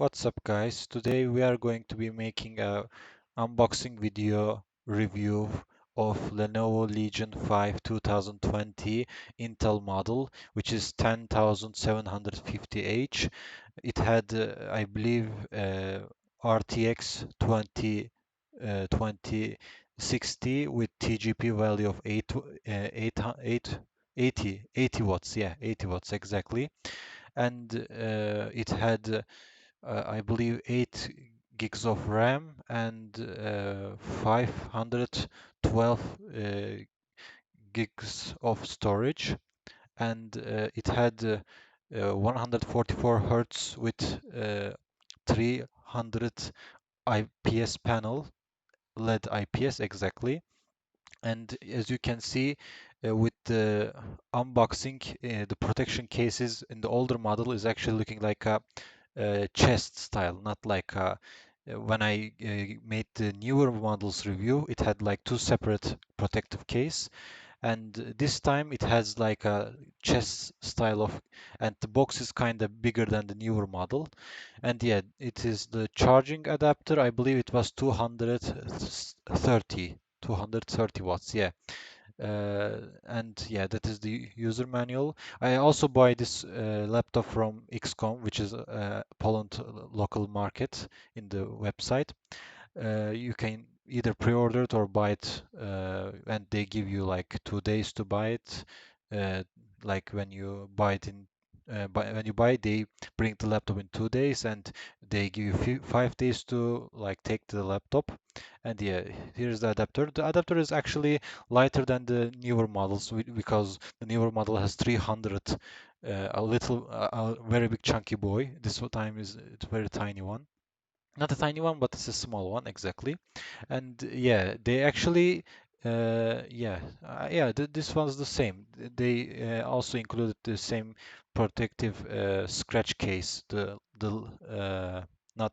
What's up guys? Today we are going to be making a unboxing video review of Lenovo Legion 5 2020 Intel model, which is 10750H. It had, I believe, RTX 2060 with TGP value of 80 watts. Yeah, 80 watts exactly. And it had I believe 8 gigs of RAM and 512 gigs of storage, and it had 144 hertz with 300 IPS panel, LED IPS exactly. And as you can see with the unboxing, the protection cases in the older model is actually looking like a chest style, not like when I made the newer models review, it had like two separate protective case, and this time it has like a chest style of, and the box is kind of bigger than the newer model. And yeah, it is the charging adapter. I believe it was 230 watts. Yeah. And yeah, that is the user manual. I also buy this laptop from Xkom, which is Poland local market in the website. You can either pre-order it or buy it, and they give you like 2 days to buy it. Uh, like when you buy it when you buy it, they bring the laptop in 2 days, and they give you 5 days to like take the laptop. And yeah, here's the adapter. The adapter is actually lighter than the newer models because the newer model has 300, a very big chunky boy. This time is it's very tiny one, not a tiny one, but it's a small one exactly. And yeah, they actually this one's the same. They also included the same protective scratch case, not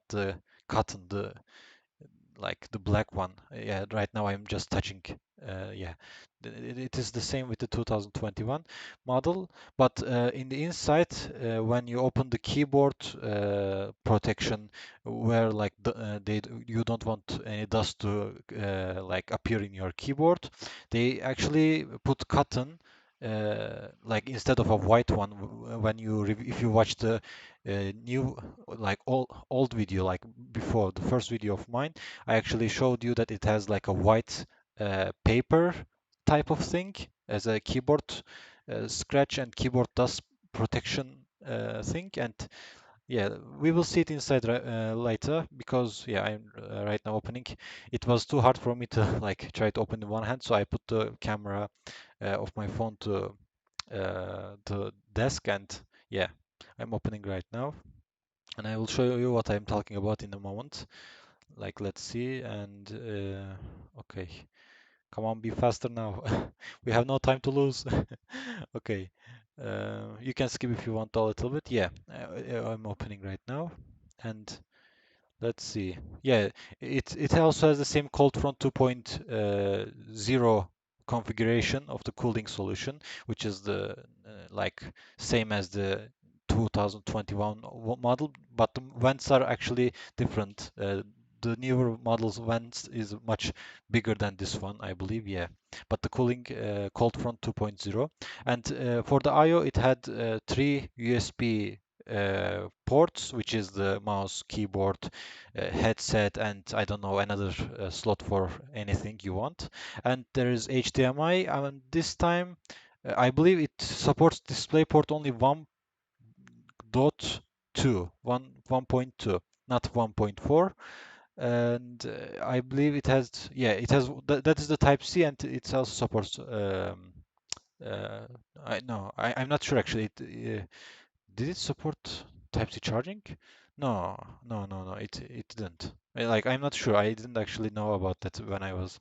the cotton, the like the black one. Yeah, right now I'm just touching. Yeah, it is the same with the 2021 model, but in the inside, when you open the keyboard protection, where like you don't want any dust to like appear in your keyboard, they actually put cotton. Like instead of a white one, when if you watch the new like old video, like before the first video of mine, I actually showed you that it has like a white paper type of thing as a keyboard scratch and keyboard dust protection thing. And yeah, we will see it inside later, because yeah, I'm right now opening. It was too hard for me to like try to open in one hand, so I put the camera of my phone to the desk, and yeah, I'm opening right now, and I will show you what I'm talking about in a moment. Like, let's see, and okay, come on, be faster now. We have no time to lose. Okay, you can skip if you want a little bit. Yeah, I'm opening right now, and let's see. Yeah, it also has the same cold front 2.0 configuration of the cooling solution, which is the like same as the 2021 model, but the vents are actually different. The newer models vents is much bigger than this one, I believe. Yeah, but the cooling cold front 2.0, and for the I/O it had three USB ports, which is the mouse, keyboard, headset, and I don't know, another slot for anything you want. And there is HDMI, and this time I believe it supports DisplayPort only 1.2, 1.2, not 1.4. And I believe it has, yeah, it has that is the Type C, and it also supports uh, I'm not sure actually. Did it support Type-C charging? No, no. It didn't. Like, I'm not sure. I didn't actually know about that when I was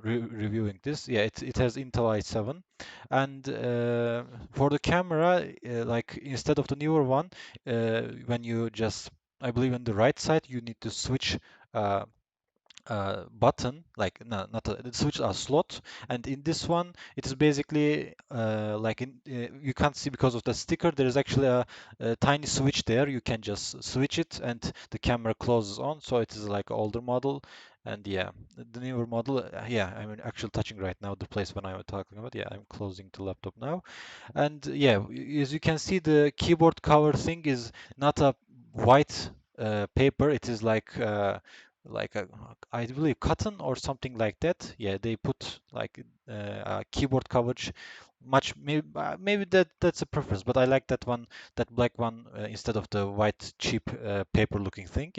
reviewing this. Yeah, it has Intel i7, and for the camera, like instead of the newer one, when you just, I believe on the right side, you need to switch. Uh, button, like no, not a, the switch a slot, and in this one it is basically like you can't see because of the sticker. There is actually a tiny switch there. You can just switch it, and the camera closes on. So it is like an older model, and yeah, the newer model. Yeah, I'm actually touching right now the place when I was talking about. Yeah, I'm closing the laptop now. And yeah, as you can see, the keyboard cover thing is not a white paper. It is like a, I believe cotton or something like that. Yeah, they put like a keyboard coverage. Much maybe that's a preference, but I like that one, that black one instead of the white cheap paper looking thing.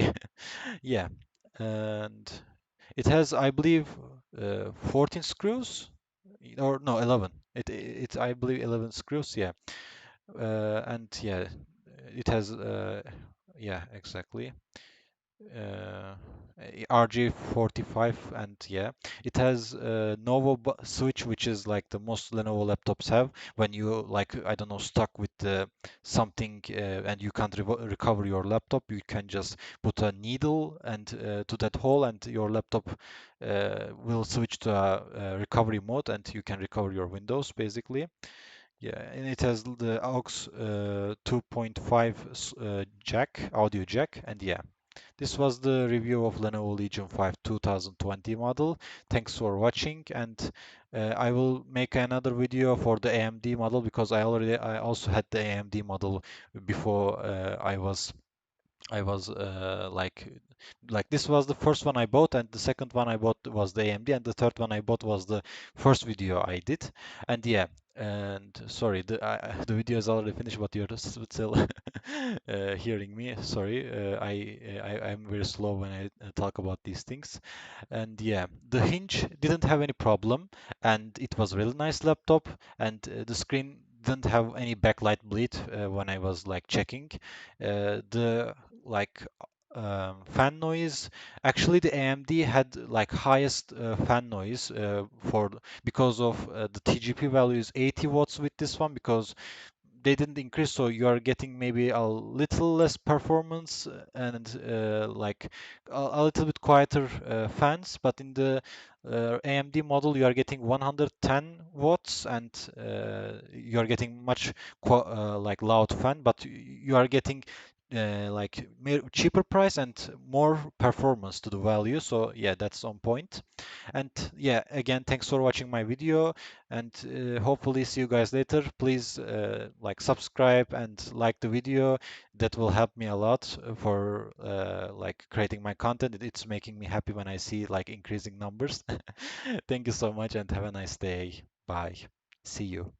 Yeah, and it has, I believe, 14 screws, or no, 11. It I believe 11 screws. Yeah, and yeah, it has yeah, exactly. uh, RJ45, and yeah, it has Novo switch, which is like the most Lenovo laptops have. When you like, I don't know, stuck with something and you can't recover your laptop, you can just put a needle and to that hole, and your laptop will switch to a recovery mode, and you can recover your Windows basically. Yeah, and it has the aux 2.5 jack, audio jack, and yeah, this was the review of Lenovo Legion 5 2020 model. Thanks for watching, and I will make another video for the AMD model because I also had the AMD model before I was like this was the first one I bought, and the second one I bought was the AMD, and the third one I bought was the first video I did. And yeah, and sorry, the video is already finished, but you're still hearing me. Sorry, I'm very slow when I talk about these things. And yeah, the hinge didn't have any problem, and it was a really nice laptop, and the screen didn't have any backlight bleed when I was like checking. The like fan noise, actually the AMD had like highest fan noise for because of the TGP value is 80 watts with this one, because they didn't increase, so you are getting maybe a little less performance and like a little bit quieter fans. But in the AMD model, you are getting 110 watts, and you are getting much like loud fan, but you are getting like cheaper price and more performance to the value. So yeah, that's on point. And yeah, again, thanks for watching my video, and hopefully see you guys later. Please like subscribe and like the video. That will help me a lot for like creating my content. It's making me happy when I see like increasing numbers. Thank you so much, and have a nice day. Bye. See you.